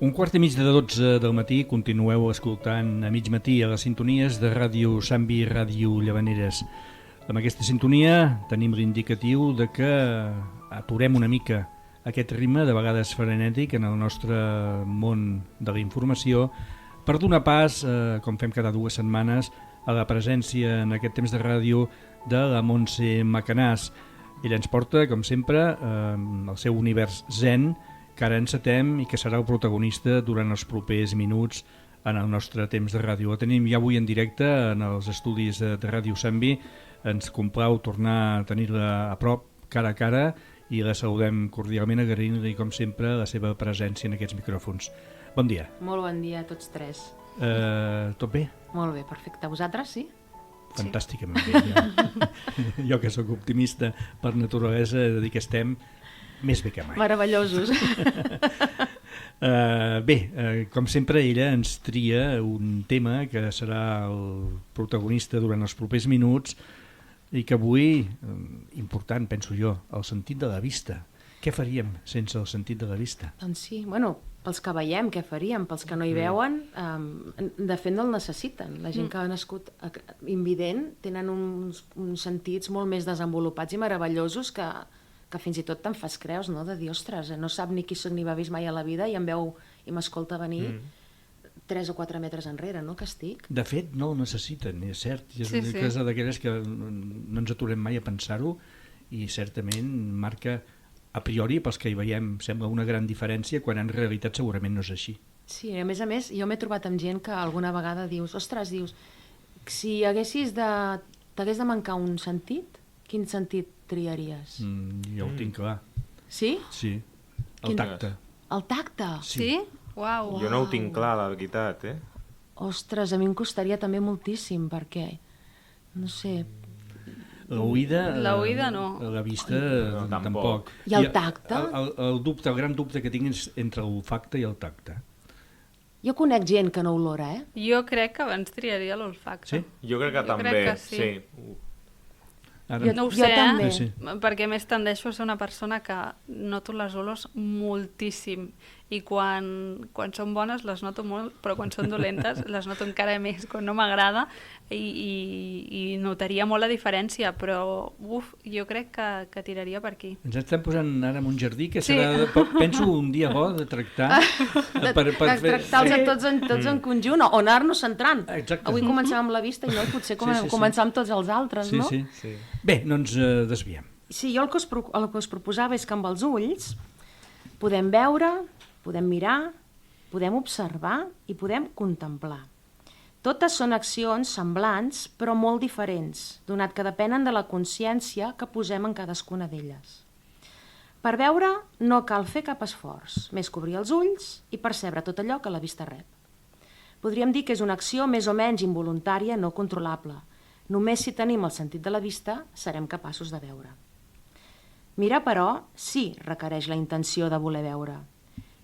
Un quart i mig de 12 del matí continueu escoltant a mig matí a les sintonies de Ràdio Sambi i Ràdio Llavaneres. Amb aquesta sintonia tenim l'indicatiu de que aturem una mica aquest ritme, de vegades frenètic, en el nostre món de la informació, per donar pas, com fem cada 2 setmanes, a la presència en aquest temps de ràdio de la Montse Macanàs. Ella ens porta, com sempre, el seu univers zen, que ara encetem i que serà el protagonista durant els propers minuts en el nostre temps de ràdio. La tenim ja avui en directe en els estudis de Ràdio Sambi. Ens complau tornar a tenir-la a prop, cara a cara, i la saludem cordialment, agraint-li, com sempre, la seva presència en aquests micròfons. Bon dia. Molt bon dia a tots tres. Tot bé? Molt bé, perfecte. Vosaltres, sí? Fantàsticament bé. Jo que sóc optimista per naturalesa, he de dir que estem més bé que mai. Meravellosos. Com sempre, ella ens tria un tema que serà el protagonista durant els propers minuts i que avui, important, penso jo, el sentit de la vista. Què faríem sense el sentit de la vista? Doncs sí, bueno, pels que veiem, què faríem? Pels que no hi veuen, de fet no el necessiten. La gent que ha nascut invident tenen uns sentits molt més desenvolupats i meravellosos que fins i tot te'n fas creus, no? De dir, ostres, no sap ni qui soc ni m'ha vist mai a la vida i em veu i m'escolta venir 3 o 4 metres enrere, no? Que estic. De fet, no el necessiten, és cert. És una cosa d'aquelles que no ens aturem mai a pensar-ho i certament marca a priori, pels que hi veiem, sembla una gran diferència, quan en realitat segurament no és així. Sí, a més, jo m'he trobat amb gent que alguna vegada dius, ostres, si t'hagués de mancar un sentit, quin sentit triaries? Jo ho tinc clar. Sí? Sí, el tacte. El tacte? Sí? Uau. Jo no ho tinc clar, la veritat, Ostres, a mi em costaria també moltíssim, perquè, no sé... L'oïda no. La vista no, tampoc. I el tacte? El gran dubte que tinc és entre l'olfacte i el tacte. Jo conec gent que no olora, Jo crec que abans triaria l'olfacte. Sí? Jo crec que també, crec que sí. Ara... No ho sé, també. Sí. Perquè més tendeixo a ser una persona que noto les olors moltíssim i quan són bones les noto molt, però quan són dolentes les noto encara més, quan no m'agrada i notaria molt la diferència, però jo crec que tiraria per aquí. Ens estem posant ara en un jardí que serà, penso, un dia bo de tractar tractar-los tots en conjunt o anar-nos centrant. Exacte. Avui comencem amb la vista i no, potser començar amb tots els altres, no? Sí. Bé, no ens desviem. Sí, jo el que us proposava és que amb els ulls podem veure, podem mirar, podem observar i podem contemplar. Totes són accions semblants, però molt diferents, donat que depenen de la consciència que posem en cadascuna d'elles. Per veure no cal fer cap esforç, més que obrir els ulls i percebre tot allò que la vista rep. Podríem dir que és una acció més o menys involuntària, no controlable. Només si tenim el sentit de la vista serem capaços de veure. Mirar, però, sí requereix la intenció de voler veure.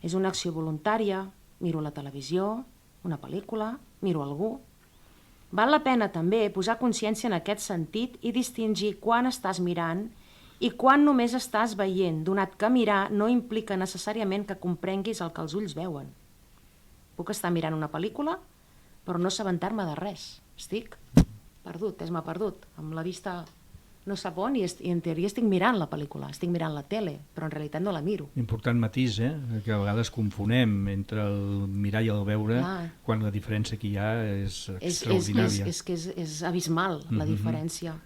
És una acció voluntària, miro la televisió, una pel·lícula, miro algú. Val la pena també posar consciència en aquest sentit i distingir quan estàs mirant i quan només estàs veient, donat que mirar no implica necessàriament que comprenguis el que els ulls veuen. Puc estar mirant una pel·lícula, però no assabentar-me de res. Estic perdut, m'ha perdut. Amb la vista no sap on i en teoria estic mirant la pel·lícula, estic mirant la tele, però en realitat no la miro. Important matís, que a vegades confonem entre el mirar i el veure, quan la diferència que hi ha és extraordinària. És que és abismal, la diferència.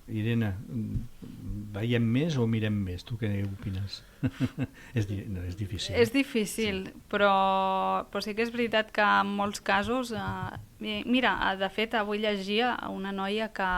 Irene, veiem més o mirem més? Tu què opines? És difícil. És difícil, sí. però sí que és veritat que en molts casos... Mira, de fet, avui llegia una noia que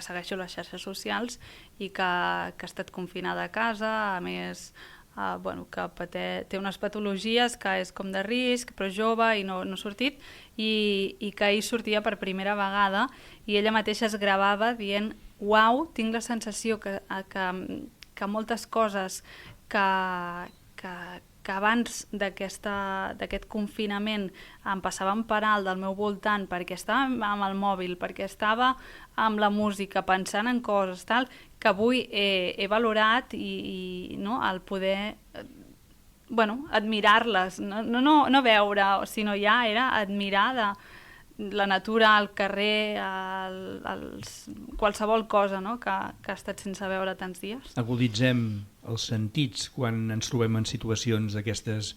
segueixo les xarxes socials i que ha estat confinada a casa, a més que té unes patologies que és com de risc, però jove i no ha sortit, i que ahir sortia per primera vegada i ella mateixa es gravava dient uau, tinc la sensació que moltes coses que abans d'aquest confinament em passaven per alt del meu voltant perquè estava amb el mòbil, perquè estava amb la música, pensant en coses, tal, que avui he valorat i no, el poder admirar-les, no veure, sinó ja era admirar de la natura, el carrer, qualsevol cosa, no? que ha estat sense veure tants dies. Aguditzem els sentits quan ens trobem en situacions d'aquestes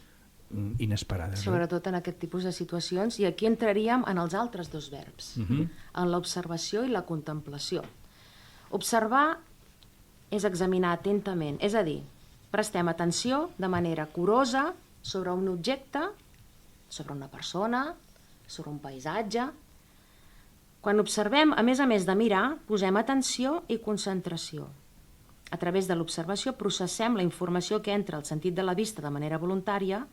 inesperades. Sobretot en aquest tipus de situacions, i aquí entraríem en els altres dos verbs, en l'observació i la contemplació. Observar és examinar atentament, és a dir, prestem atenció de manera curosa sobre un objecte, sobre una persona, sobre un paisatge. Quan observem, a més de mirar, posem atenció i concentració. A través de l'observació processem la informació que entra al sentit de la vista de manera voluntària,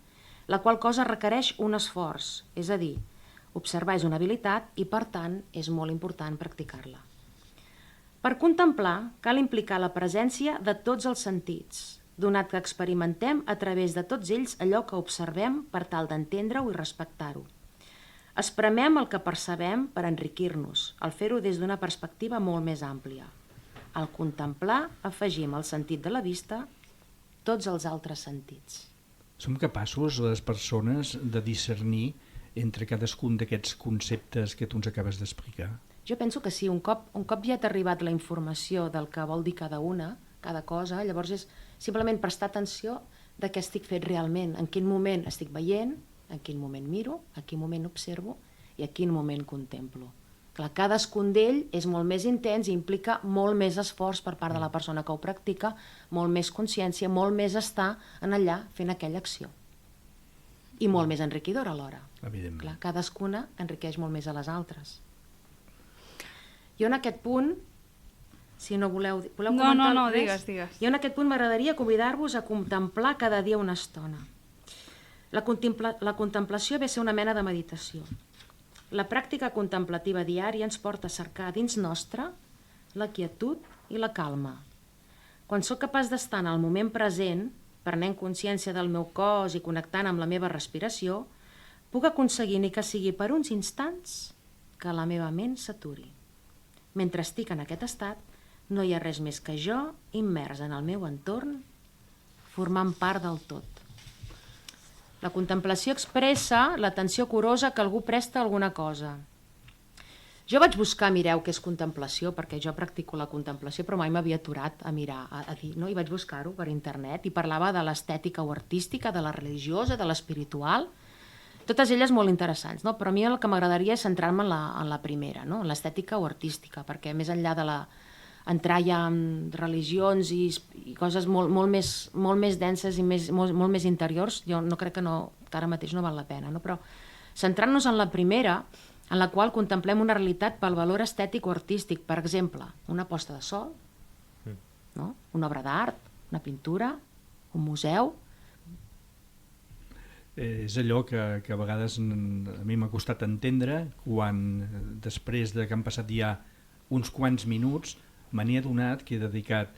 la qual cosa requereix un esforç, és a dir, observar és una habilitat i, per tant, és molt important practicar-la. Per contemplar, cal implicar la presència de tots els sentits, donat que experimentem a través de tots ells allò que observem per tal d'entendre-ho i respectar-ho. Espremem el que percebem per enriquir-nos, al fer-ho des d'una perspectiva molt més àmplia. Al contemplar, afegim al sentit de la vista tots els altres sentits. Som capaços, les persones, de discernir entre cadascun d'aquests conceptes que tu ens acabes d'explicar? Jo penso que sí, un cop ja t'ha arribat la informació del que vol dir cada cosa, llavors és simplement prestar atenció de què estic fet realment, en quin moment estic veient, en quin moment miro, a quin moment observo i a quin moment contemplo. Clar, cadascun d'ell és molt més intens i implica molt més esforç per part de la persona que ho practica, molt més consciència, molt més estar en allà fent aquella acció. I molt més enriquidora alhora. Evidentment. Clar, cadascuna enriqueix molt més a les altres. Jo en aquest punt, si no voleu comentar res? Digues. Jo en aquest punt m'agradaria convidar-vos a contemplar cada dia una estona. La contemplació ve a ser una mena de meditació. La pràctica contemplativa diària ens porta a cercar dins nostre la quietud i la calma. Quan sóc capaç d'estar en el moment present, prenent consciència del meu cos i connectant amb la meva respiració, puc aconseguir, ni que sigui per uns instants, que la meva ment s'aturi. Mentre estic en aquest estat, no hi ha res més que jo, immers en el meu entorn, formant part del tot. La contemplació expressa l'atenció curosa que algú presta a alguna cosa. Jo vaig buscar, mireu, què és contemplació, perquè jo practico la contemplació, però mai m'havia aturat a mirar, a dir, no? I vaig buscar-ho per internet, i parlava de l'estètica o artística, de la religiosa, de l'espiritual, totes elles molt interessants, no? Però a mi el que m'agradaria és centrar-me en la primera, no? En l'estètica o artística, perquè més enllà de entrar ja en religions i coses molt més denses i molt més interiors, jo no crec que ara mateix no val la pena, no? Però centrant-nos en la primera, en la qual contemplem una realitat pel valor estètic o artístic, per exemple, una posta de sol, no? Una obra d'art, una pintura, un museu. És allò que a vegades a mi m'ha costat entendre quan, després de que han passat ja uns quants minuts, me n'he adonat que he dedicat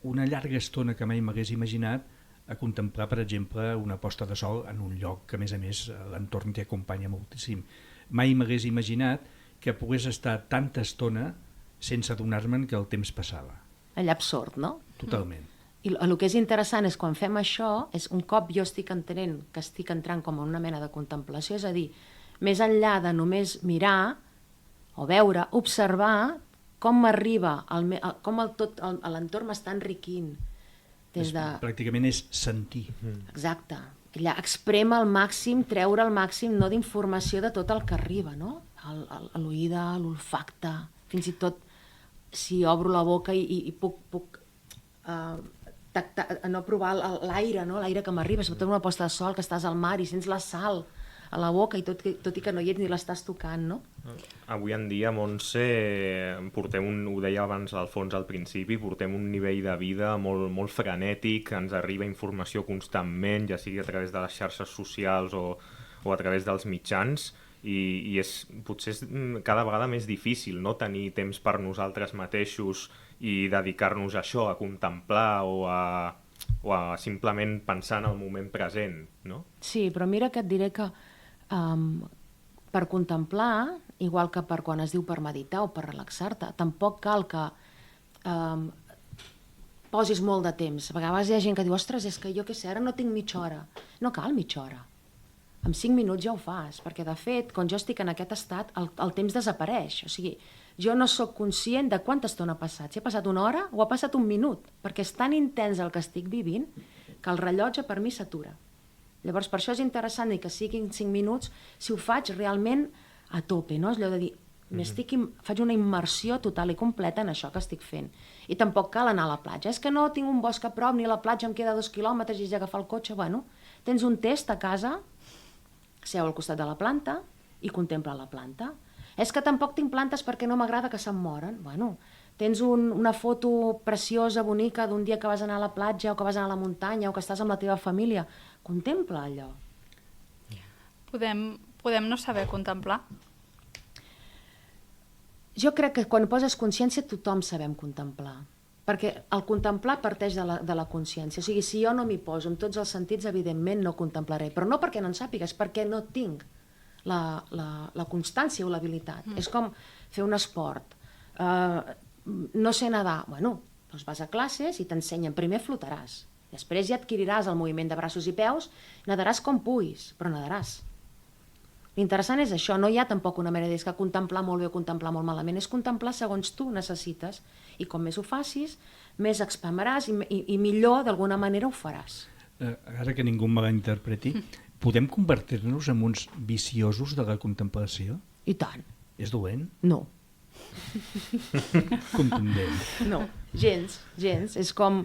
una llarga estona que mai m'hagués imaginat a contemplar, per exemple, una posta de sol en un lloc que, a més, l'entorn t'hi acompanya moltíssim. Mai m'hagués imaginat que pogués estar tanta estona sense adonar-me'n que el temps passava. Allà absurd, no? Totalment. I el que és interessant és quan fem això, és un cop jo estic entenent que estic entrant com en una mena de contemplació, és a dir, més enllà de només mirar o veure, observar com m'arriba, com l'entorn m'està enriquint. Pràcticament és sentir. Exacte. Allà exprema al màxim, treure al màxim no d'informació de tot el que arriba, no? L'oïda, l'olfacte, fins i tot si obro la boca i puc no provar l'aire, no? L'aire que m'arriba, sobretot una posta de sol que estàs al mar i sents la sal a la boca i tot i que no hi ets ni l'estàs tocant, no? Avui en dia, Montse, ho deia abans Alfons al principi, portem un nivell de vida molt frenètic, ens arriba informació constantment, ja sigui a través de les xarxes socials o a través dels mitjans, i potser és cada vegada més difícil, no?, tenir temps per nosaltres mateixos i dedicar-nos a això, a contemplar o a simplement pensar en el moment present, no? Sí, però mira que et diré que per contemplar, igual que per quan es diu per meditar o per relaxar-te, tampoc cal que posis molt de temps. A vegades hi ha gent que diu, ostres, és que jo què sé, ara no tinc mitja hora. No cal mitja hora. En 5 minuts ja ho fas, perquè de fet, quan jo estic en aquest estat, el temps desapareix. O sigui, jo no sóc conscient de quanta estona ha passat. Si ha passat una hora o ha passat un minut, perquè és tan intens el que estic vivint que el rellotge per mi s'atura. Llavors, per això és interessant que siguin 5 minuts si ho faig realment a tope, no? És allò de dir, faig una immersió total i completa en això que estic fent. I tampoc cal anar a la platja. És que no tinc un bosc a prop ni a la platja em queda 2 quilòmetres i haig d'agafar el cotxe. Bueno, tens un test a casa, seu al costat de la planta i contempla la planta. És que tampoc tinc plantes perquè no m'agrada que se'm moren. Bueno, tens una foto preciosa, bonica, d'un dia que vas anar a la platja o que vas anar a la muntanya o que estàs amb la teva família. Contempla allò. Podem no saber contemplar? Jo crec que quan poses consciència tothom sabem contemplar. Perquè el contemplar parteix de la consciència. O sigui, si jo no m'hi poso amb tots els sentits, evidentment no contemplaré. Però no perquè no en sàpigues, perquè no tinc la constància o l'habilitat. És com fer un esport. No sé nedar. Bueno, doncs vas a classes i t'ensenyen. Primer flotaràs. Després ja adquiriràs el moviment de braços i peus, nadaràs com puguis, però nadaràs. L'interessant és això, no hi ha tampoc una manera de dir que contemplar molt bé o contemplar molt malament, és contemplar segons tu necessites, i com més ho facis, més expamaràs i millor d'alguna manera ho faràs. Ara que ningú me l'interpreti, podem convertir-nos en uns viciosos de la contemplació? I tant. És dolent? No. Contundent. No, gens. És com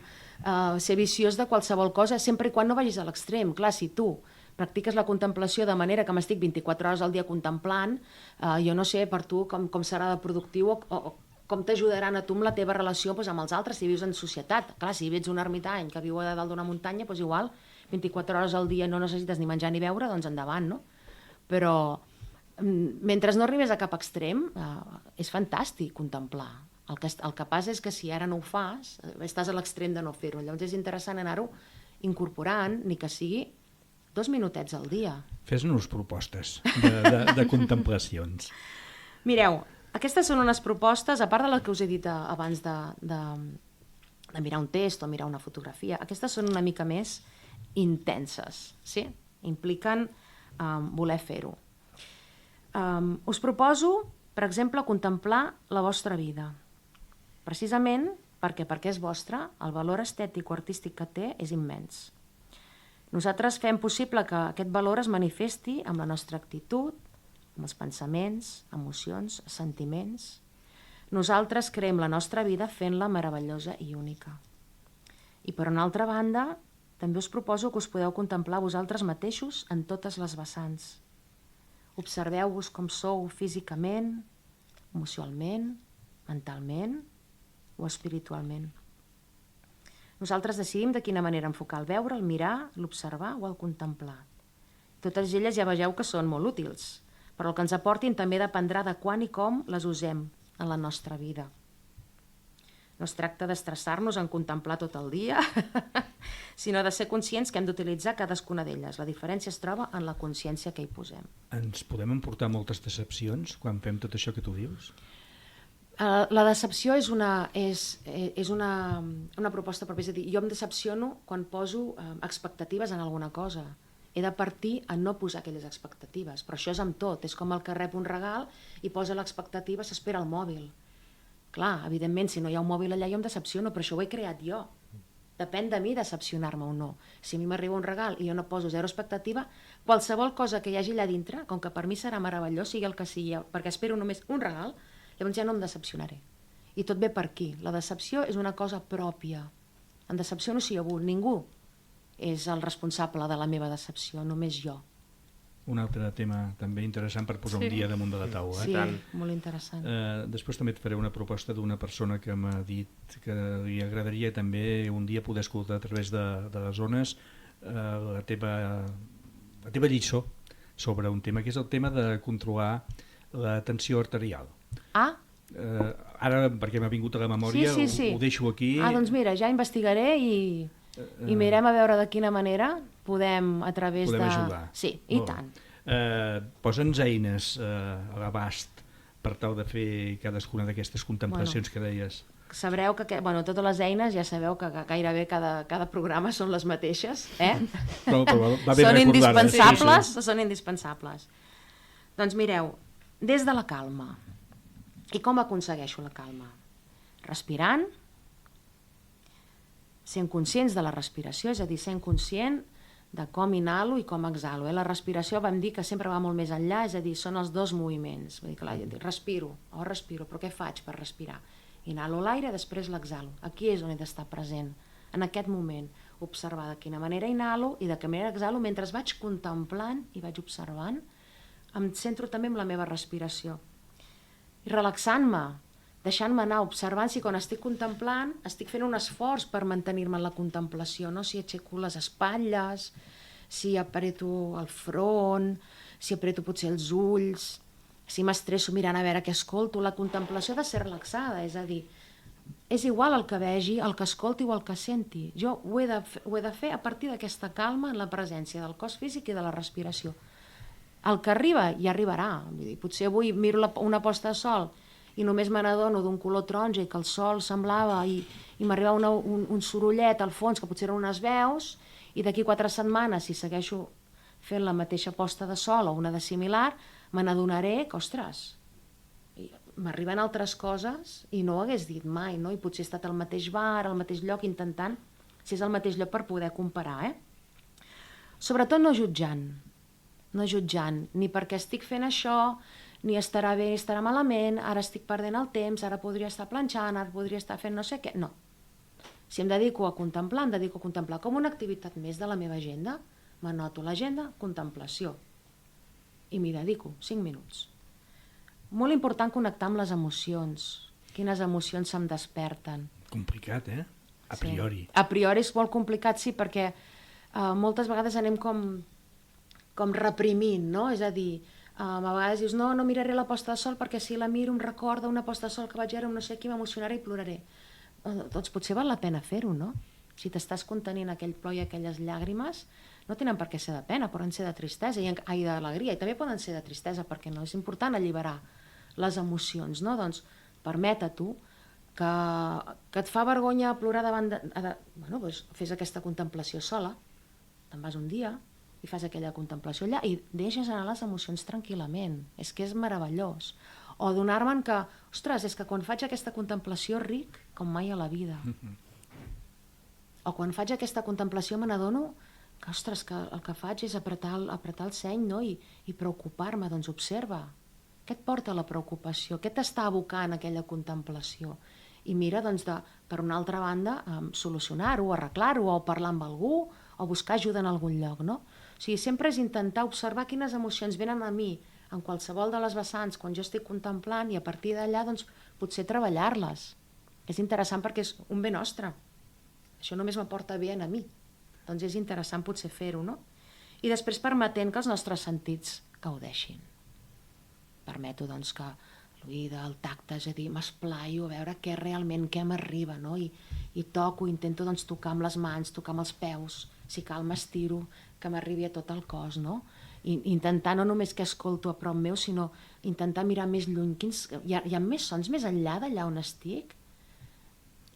ser viciós de qualsevol cosa, sempre i quan no vagis a l'extrem. Clar, si tu practiques la contemplació de manera que m'estic 24 hores al dia contemplant, jo no sé per tu com serà de productiu o com t'ajudaran a tu amb la teva relació amb els altres si vius en societat. Clar, si ets un ermitany que viu a dalt d'una muntanya, doncs igual 24 hores al dia no necessites ni menjar ni beure, doncs endavant, no? Però mentre no arribes a cap extrem, és fantàstic contemplar. El que passa és que si ara no ho fas, estàs a l'extrem de no fer-ho. Llavors és interessant anar-ho incorporant, ni que sigui 2 minutets al dia. Fes-nos propostes de contemplacions. Mireu, aquestes són unes propostes, a part de les que us he dit abans de mirar un test o mirar una fotografia, aquestes són una mica més intenses, sí? Impliquen voler fer-ho. Us proposo, per exemple, contemplar la vostra vida. Precisament perquè és vostra, el valor estètic o artístic que té és immens. Nosaltres fem possible que aquest valor es manifesti amb la nostra actitud, amb els pensaments, emocions, sentiments. Nosaltres creem la nostra vida fent-la meravellosa i única. I per una altra banda, també us proposo que us podeu contemplar vosaltres mateixos en totes les vessants. Observeu-vos com sou físicament, emocionalment, mentalment o espiritualment. Nosaltres decidim de quina manera enfocar el veure, el mirar, l'observar o el contemplar. Totes elles ja vegeu que són molt útils, però el que ens aportin també dependrà de quan i com les usem en la nostra vida. No es tracta d'estressar-nos en contemplar tot el dia, sinó de ser conscients que hem d'utilitzar cadascuna d'elles. La diferència es troba en la consciència que hi posem. Ens podem emportar moltes decepcions quan fem tot això que tu dius? La decepció és una proposta pròpia. És a dir, jo em decepciono quan poso expectatives en alguna cosa. He de partir a no posar aquelles expectatives. Però això és amb tot. És com el que rep un regal i posa l'expectativa, s'espera el mòbil. Clar, evidentment, si no hi ha un mòbil allà jo em decepciono, però això ho he creat jo. Depèn de mi decepcionar-me o no. Si a mi m'arriba un regal i jo no poso zero expectativa, qualsevol cosa que hi hagi allà dintre, com que per mi serà meravellós, sigui el que sigui, perquè espero només un regal, llavors ja no em decepcionaré. I tot ve per aquí. La decepció és una cosa pròpia. Em decepciono si jo vull. Ningú és el responsable de la meva decepció, només jo. Un altre tema també interessant per posar un dia damunt de la taula. Sí, molt interessant. Després també et faré una proposta d'una persona que m'ha dit que li agradaria també un dia poder escoltar a través de les zones la teva lliçó sobre un tema, que és el tema de controlar la tensió arterial. Ara, perquè m'ha vingut a la memòria, sí. Ho deixo aquí. Doncs mira, ja investigaré i mirem a veure de quina manera podem a través de... Podem ajudar. Sí, i tant. Posa'ns eines a l'abast per tal de fer cadascuna d'aquestes contemplacions que deies. sabreu que totes les eines ja sabeu que gairebé cada programa són les mateixes, Però va bé són recordar-les. indispensables, són indispensables. Doncs mireu, des de la calma. I com aconsegueixo la calma? Respirant, sent conscients de la respiració, és a dir, sent conscient de com inhalo i com exhalo. La respiració vam dir que sempre va molt més enllà, és a dir, són els dos moviments. Vull dir, clar, respiro, però què faig per respirar? Inhalo l'aire, després l'exhalo. Aquí és on he d'estar present, en aquest moment. Observar de quina manera inhalo i de quina manera exhalo mentre vaig contemplant i vaig observant. Em centro també en la meva respiració. I relaxant-me, deixant-me anar, observant si quan estic contemplant estic fent un esforç per mantenir-me en la contemplació, no? Si aixeco les espatlles, si apreto el front, si apreto potser els ulls, si m'estresso mirant a veure què escolto. La contemplació ha de ser relaxada, és a dir, és igual el que vegi, el que escolti o el que senti. Jo ho he de fer a partir d'aquesta calma en la presència del cos físic i de la respiració. El que arriba ja arribarà. Vull dir, potser avui miro una posta de sol i només me n'adono d'un color taronja i que el sol semblava i m'arribava un sorollet al fons que potser eren unes veus, i d'aquí 4 setmanes, si segueixo fent la mateixa posta de sol o una de similar, me n'adonaré que, ostres, m'arriben altres coses i no ho hagués dit mai, no? I potser he estat al mateix bar, al mateix lloc, intentant, si és al mateix lloc, per poder comparar, Sobretot no jutjant, ni perquè estic fent això, ni estarà bé ni estarà malament, ara estic perdent el temps, ara podria estar planxant, ara podria estar fent no sé què, no. Si em dedico a contemplar, em dedico a contemplar com una activitat més de la meva agenda, m'anoto l'agenda, contemplació, i m'hi dedico 5 minuts. Molt important connectar amb les emocions, quines emocions se'm desperten. Complicat, A priori. Sí. A priori és molt complicat, sí, perquè moltes vegades anem com reprimint, no? És a dir, a vegades dius, no miraré la posta de sol perquè si la miro em recorda una posta de sol que vaig veure amb no sé qui, m'emocionaré i ploraré. Doncs potser val la pena fer-ho, no? Si t'estàs contenint aquell plor i aquelles llàgrimes, no tenen per què ser de pena, poden ser de tristesa i d'alegria, i també poden ser de tristesa, perquè no és important alliberar les emocions, no? Doncs permeta-t'ho que et fa vergonya plorar davant doncs fes aquesta contemplació sola, te'n vas un dia i fas aquella contemplació allà i deixes anar les emocions tranquil·lament, és que és meravellós. O donar-me'n que, ostres, és que quan faig aquesta contemplació ric com mai a la vida. O quan faig aquesta contemplació me n'adono que, ostres, que el que faig és apretar el seny, no? I preocupar-me, doncs observa. Què et porta la preocupació? Què t'està abocant aquella contemplació? I mira, doncs, per una altra banda, solucionar-ho, arreglar-ho, o parlar amb algú, o buscar ajuda en algun lloc, no? O sigui, sempre és intentar observar quines emocions venen a mi en qualsevol de les vessants quan jo estic contemplant i a partir d'allà, doncs, potser treballar-les. És interessant perquè és un bé nostre. Això només m'aporta bé a mi. Doncs és interessant potser fer-ho, no? I després permetent que els nostres sentits gaudeixin. Permeto, doncs, que l'oïda, el tacte, és a dir, m'esplaio a veure què realment, què m'arriba, no? I toco, intento, doncs, tocar amb les mans, tocar amb els peus, si cal m'estiro, que m'arribi a tot el cos, no? I intentar no només que escolto a prop meu, sinó intentar mirar més lluny. Hi ha més sons més enllà d'allà on estic?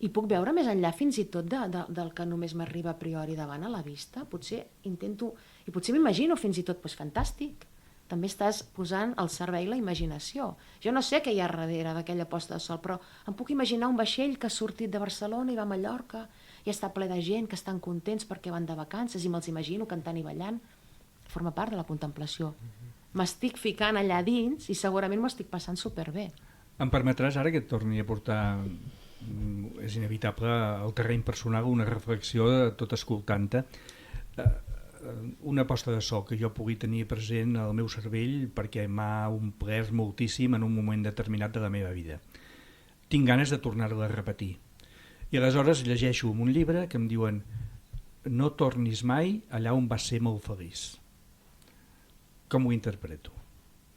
I puc veure més enllà fins i tot del que només m'arriba a priori davant a la vista? Potser intento, i potser m'imagino fins i tot, doncs fantàstic, també estàs posant al servei la imaginació. Jo no sé què hi ha darrere d'aquella posta de sol, però em puc imaginar un vaixell que ha sortit de Barcelona i va a Mallorca i està ple de gent que estan contents perquè van de vacances i me'ls imagino cantant i ballant. Forma part de la contemplació. M'estic ficant allà dins i segurament m'ho estic passant superbé. Em permetràs ara que et torni a portar, és inevitable, al terreny personal, una reflexió tot escoltant-te. Una posta de sol que jo pugui tenir present al meu cervell perquè m'ha omplert moltíssim en un moment determinat de la meva vida. Tinc ganes de tornar-la a repetir. I aleshores llegeixo un llibre que em diuen no tornis mai allà on vas ser molt feliç. Com ho interpreto?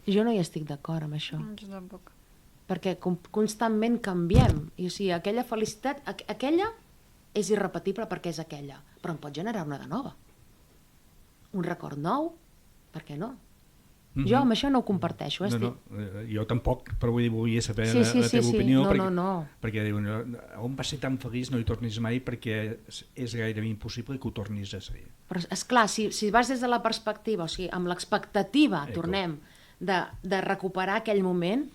Jo no hi estic d'acord amb això. Jo tampoc. Perquè constantment canviem. I, o sigui, aquella felicitat, aquella és irrepetible perquè és aquella, però em pot generar una de nova. Un record nou, per què no? Jo amb això no ho comparteixo. Jo tampoc, però volia saber Sí, la teva opinió. No. Perquè diuen, on vas ser tan feliç, no hi tornis mai, perquè és gairebé impossible que ho tornis a ser. Però esclar, si vas des de la perspectiva, o sigui, amb l'expectativa, tornem, de recuperar aquell moment,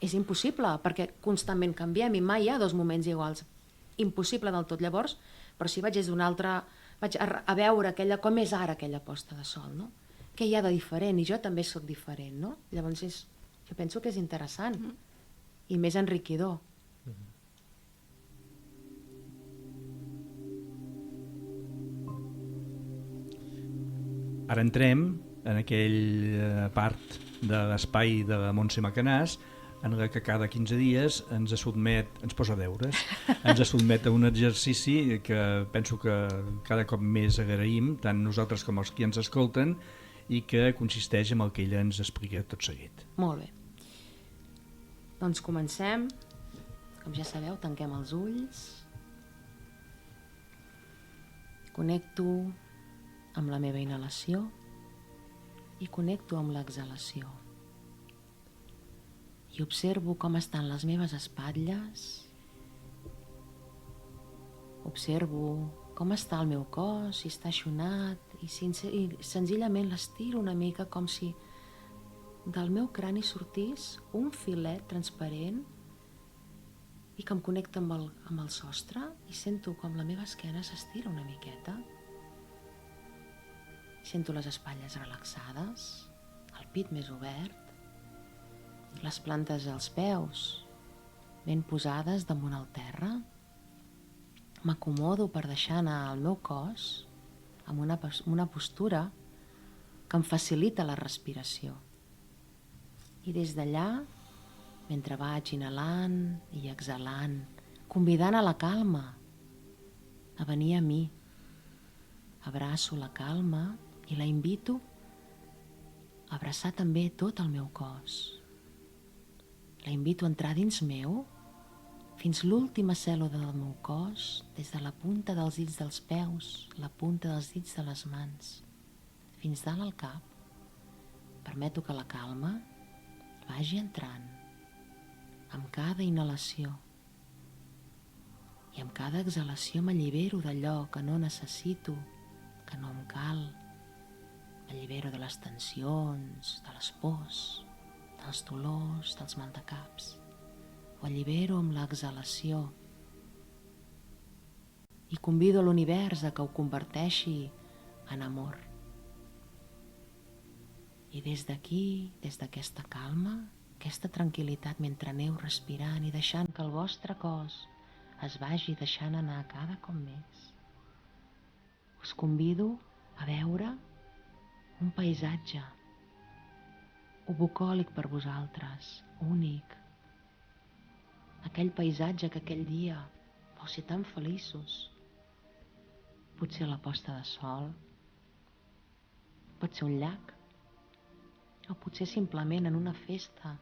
és impossible, perquè constantment canviem i mai hi ha dos moments iguals. Impossible del tot. Llavors, però si vaig des d'una altra... Vaig a veure com és ara aquella posta de sol, no? Què hi ha de diferent? I jo també sóc diferent, no? Llavors jo penso que és interessant i més enriquidor. Ara entrem en aquella part de l'espai de la Montse Macanàs en la que cada 15 dies ens posa deures, ens sotmet a un exercici que penso que cada cop més agraïm, tant nosaltres com els que ens escolten, i que consisteix en el que ella ens explica tot seguit. Molt bé. Doncs comencem. Com ja sabeu, tanquem els ulls. Connecto amb la meva inhalació i connecto amb l'exhalació. I observo com estan les meves espatlles. Observo com està el meu cos, si està aixonat, i senzillament l'estiro una mica com si del meu crani sortís un filet transparent i que em connecta amb el sostre i sento com la meva esquena s'estira una miqueta. Sento les espatlles relaxades, el pit més obert, les plantes dels peus ben posades damunt el terra. M'acomodo per deixar anar el meu cos amb una postura que em facilita la respiració. I des d'allà, mentre vaig inhalant i exhalant, convidant a la calma a venir a mi, abraço la calma i la invito a abraçar també tot el meu cos. La invito a entrar dins meu fins l'última cèl·lula del meu cos, des de la punta dels dits dels peus, la punta dels dits de les mans, fins dalt al cap. Permeto que la calma vagi entrant amb cada inhalació i amb cada exhalació m'allibero d'allò que no necessito, que no em cal. M'allibero de les tensions, de les pors, dels dolors, dels maldecaps. Ho allibero amb l'exhalació i convido l'univers a que ho converteixi en amor. I des d'aquí, des d'aquesta calma, aquesta tranquil·litat, mentre aneu respirant i deixant que el vostre cos es vagi deixant anar cada cop més, us convido a veure un paisatge bucòlic per vosaltres, únic. Aquell paisatge que aquell dia vau ser tan feliços. Potser a la posta de sol, pot ser un llac, o potser simplement en una festa,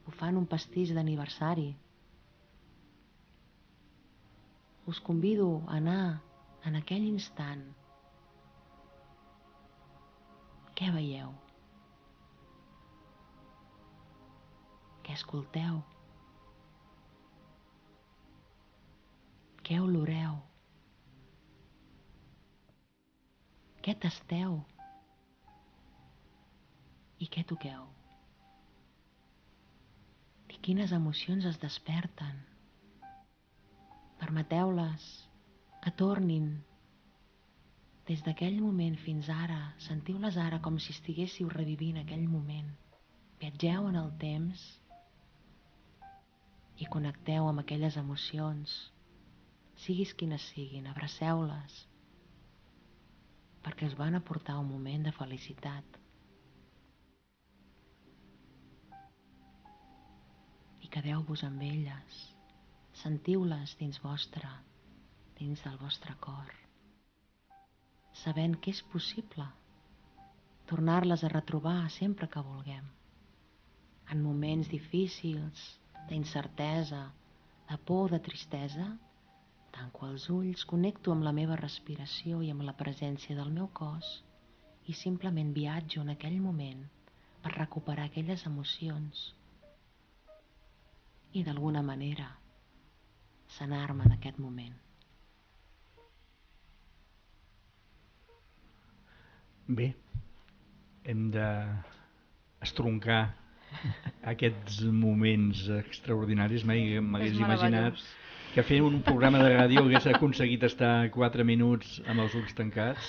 bufant un pastís d'aniversari. Us convido a anar en aquell instant. Què veieu? Què escolteu? Què oloreu? Què tasteu? I què toqueu? I quines emocions es desperten? Permeteu-les que tornin des d'aquell moment fins ara. Sentiu-les ara com si estiguéssiu revivint aquell moment. Viatgeu en el temps i connecteu amb aquelles emocions. Siguis quines siguin, abraceu-les, perquè us van aportar un moment de felicitat. I quedeu-vos amb elles, sentiu-les dins del vostre cor, sabent que és possible tornar-les a retrobar sempre que vulguem, en moments difícils, d'incertesa, de por, de tristesa. Tanco els ulls, connecto amb la meva respiració i amb la presència del meu cos i simplement viatjo en aquell moment per recuperar aquelles emocions i d'alguna manera sanar-me d'aquest moment. Bé, hem d'estroncar aquests moments extraordinaris. Mai m'hagués imaginat que fent un programa de ràdio hagués aconseguit estar 4 minuts amb els ulls tancats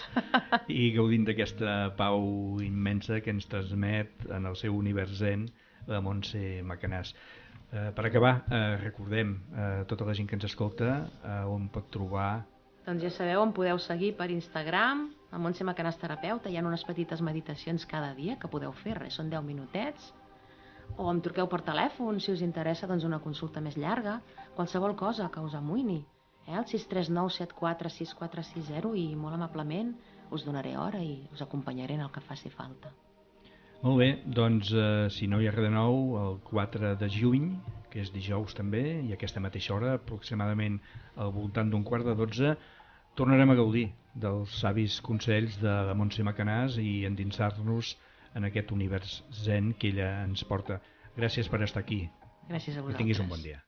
i gaudint d'aquesta pau immensa que ens transmet en el seu univers zen la Montse Macanàs. Per acabar, recordem a tota la gent que ens escolta on pot trobar. Doncs ja sabeu, em podeu seguir per Instagram, a Montse Macanàs Terapeuta. Hi ha unes petites meditacions cada dia que podeu fer, res, són 10 minutets. O em truqueu per telèfon si us interessa doncs, una consulta més llarga, qualsevol cosa que us amoïni. El 639 74 6460 i molt amablement us donaré hora i us acompanyaré en el que faci falta. Molt bé, doncs si no hi ha res de nou, el 4 de juny, que és dijous també, i a aquesta mateixa hora, aproximadament al voltant d'un 11:15, tornarem a gaudir dels savis consells de la Montse Macanàs i endinsar-nos en aquest univers zen que ella ens porta. Gràcies per estar aquí. Gràcies a vosaltres. Que tinguis un bon dia.